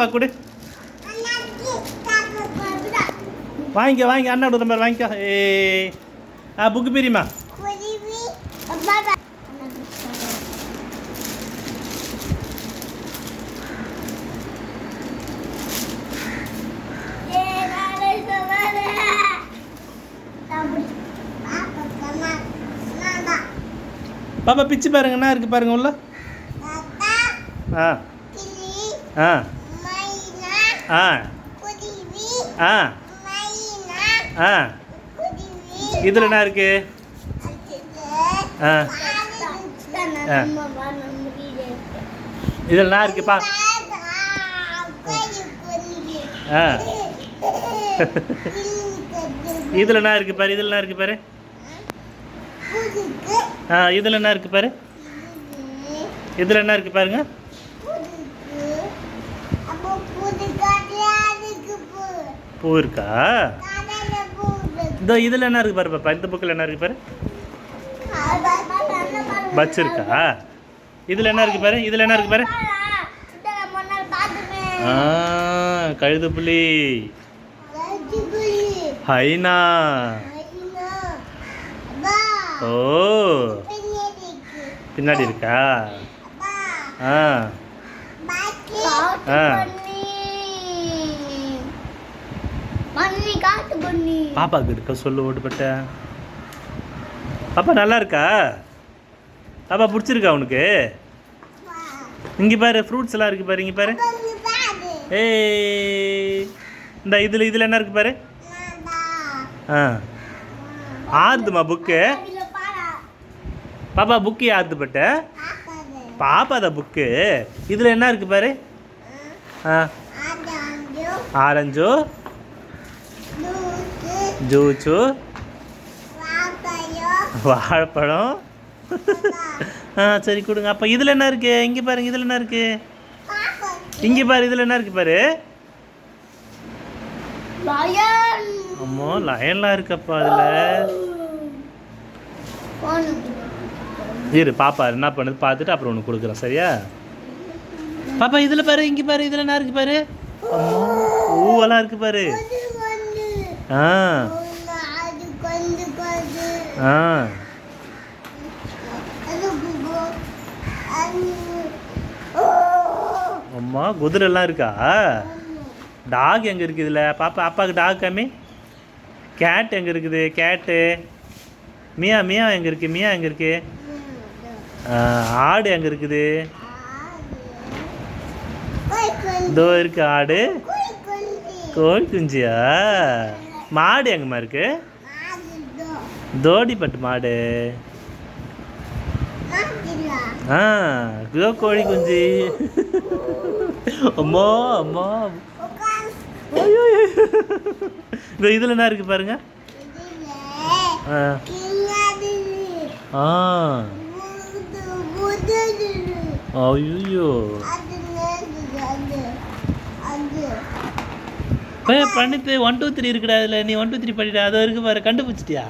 கொடு வாங்கிக்க வாங்கி அண்ணா விடுற மாதிரி வாங்கிக்கோ. புக்கு பிரியுமா? பாப்பா பிச்சு பாருங்க, என்ன இருக்கு பாருங்க உள்ள. ஆ ஆ ஆ ஆ ஆ இதில் என்ன இருக்கு? ஆ ஆ இதில் என்ன இருக்குப்பா? ஆ இதில் என்ன இருக்கு பாரு, இதில் என்ன இருக்கு பாரு. ஆ இதில் என்ன இருக்கு பாரு, இதில் என்ன இருக்கு பாருங்க. பூ இருக்கா? இதோ இதில் என்ன இருக்கு பாரு பாப்பா, இந்த புக்கில் என்ன இருக்கு பாரு. பட்ஸ் இருக்கா? இதில் என்ன இருக்கு பாரு, இதில் என்ன இருக்கு பாரு. கழுது புலி, ஹைனா. ஓ பின்னாடி இருக்கா? ஆ ஆ பாப்பாக்கு இருக்க சொல்லு ஓட்டுப்பட்ட. பாப்பா நல்லா இருக்கா? பாப்பா பிடிச்சிருக்கா உனக்கு? இங்கே பாரு ஃப்ரூட்ஸ் எல்லாம் இருக்கு பாரு, இங்கே பாரு. இந்த இதில் என்ன இருக்கு பாரு. ஆ ஆறுதுமா புக்கு. பாப்பா புக்கு ஆறுதுப்பட்ட. பாப்பா தான் புக்கு. இதில் என்ன இருக்கு பாரு. ஆ ஆரஞ்சு ஜூஸு வாழைப்பழம். சரி கொடுங்க. அப்போ இதில் என்ன இருக்கு? இங்கே பாருங்க, இதில் என்ன இருக்கு? இங்கே பாரு, இதில் என்ன இருக்கு பாரு. அம்மா லயன்லாம் இருக்கப்பா அதில். இரு பாப்பா என்ன பண்ணுது பார்த்துட்டு அப்புறம் ஒன்று கொடுக்குறேன், சரியா? பாப்பா இதில் பாரு, இங்கே பாரு, இதில் என்ன இருக்கு பாரு. அம்மா பூவெல்லாம் இருக்கு பாரு. ஆ ஆ அம்மா குதிரைலாம் இருக்கா? டாக் எங்கே இருக்குது இதில்? பாப்பா அப்பாவுக்கு டாக் காமி. கேட் எங்கே இருக்குது? கேட்டு. மியா மியா எங்கே இருக்குது? மியா எங்கே இருக்கு? ஆடு எங்கே இருக்குது? இதோ இருக்கு ஆடு. கோழி குஞ்சியா? மாடு எங்கம்மா இருக்கு? தோடிப்பட்டு மாடு. இதோ கோழி குஞ்சு. அம்மா அம்மா இதோ இதில் என்ன இருக்கு பாருங்க. ஐயோ பண்ணிட்டு 1 2 3 இருக்குடா அதில். நீ 1 2 3 பண்ணிட்ட. அதை இருக்கு பாரு, கண்டுபிடிச்சிட்டியா?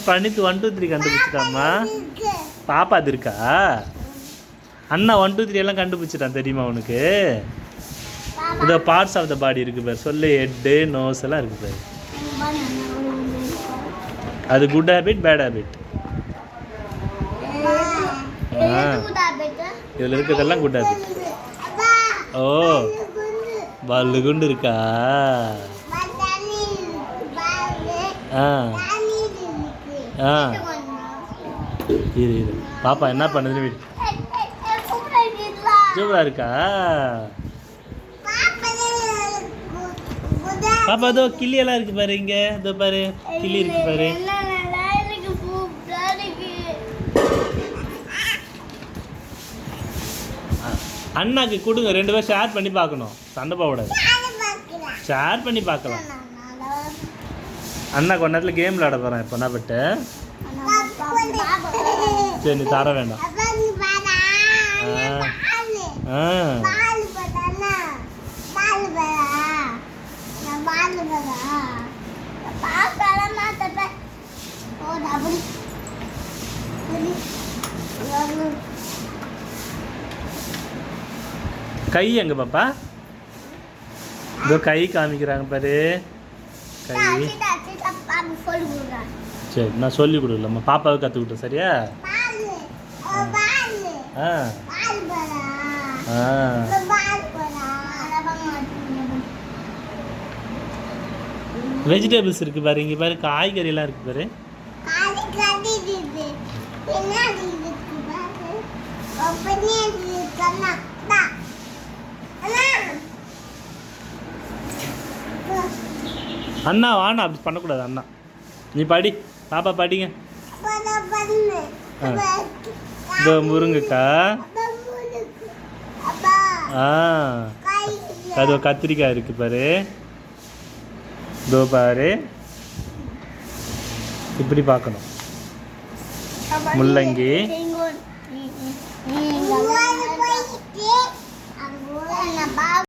பண்ணிட்டு 1 2 3 கண்டுபிடிச்சிட்டாம்மா. பாப்பா அது இருக்கா? அண்ணா 1 2 3 எல்லாம் கண்டுபிடிச்சிட்டான் தெரியுமா உனக்கு? இதோ பார்ட்ஸ் ஆஃப் த பாடி இருக்கு பாரு, சொல்லு. ஹெட்டு நோஸ் எல்லாம் இருக்கு பாரு. அது குட் ஹேபிட் பேட் ஹேபிட். இதில் இருக்கிறதெல்லாம் குட் ஹேபிட். ஓ பல்லு குண்டு இருக்கா? ஆ ஆ இரு இரு பாப்பா என்ன பண்ணுதுன்னு வீடு. சூப்பராக இருக்கா? பாப்பா இதோ கிளியெல்லாம் இருக்கு பாரு. இங்கே இதோ பாரு கிளி இருக்கு பாரு. அண்ணாக்கு கொடுங்க, 2 பேரும் ஷேர் பண்ணி பார்க்கணும். சண்டை போகக்கூடாது, ஷேர் பண்ணி பார்க்கலாம். அண்ணா கொஞ்ச நேரத்தில் கேம் விளையாட போகிறேன். இப்போ என்ன பட்டு? சரி நீ தர வேண்டாம். கை எங்க பாப்பா? இதோ கை காமிக்கிறாங்க பாரு. கை. சரி நான் சொல்லி கொடுக்கலம்மா, பாப்பாவை கற்றுக்கிட்டேன் சரியா? ஆ ஆ வெஜிடபிள்ஸ் இருக்கு பாரு, இங்கே பாரு காய்கறிலாம் இருக்கு பாரு. அண்ணா வாண்ணா, அப்படி பண்ணக்கூடாது அண்ணா. நீ படி, பாப்பா படிங்க. இதோ முருங்கைக்கா. ஆ அதோ கத்திரிக்காய் இருக்கு பாரு. இதோ பாரு, இப்படி பார்க்கணும். முள்ளங்கி.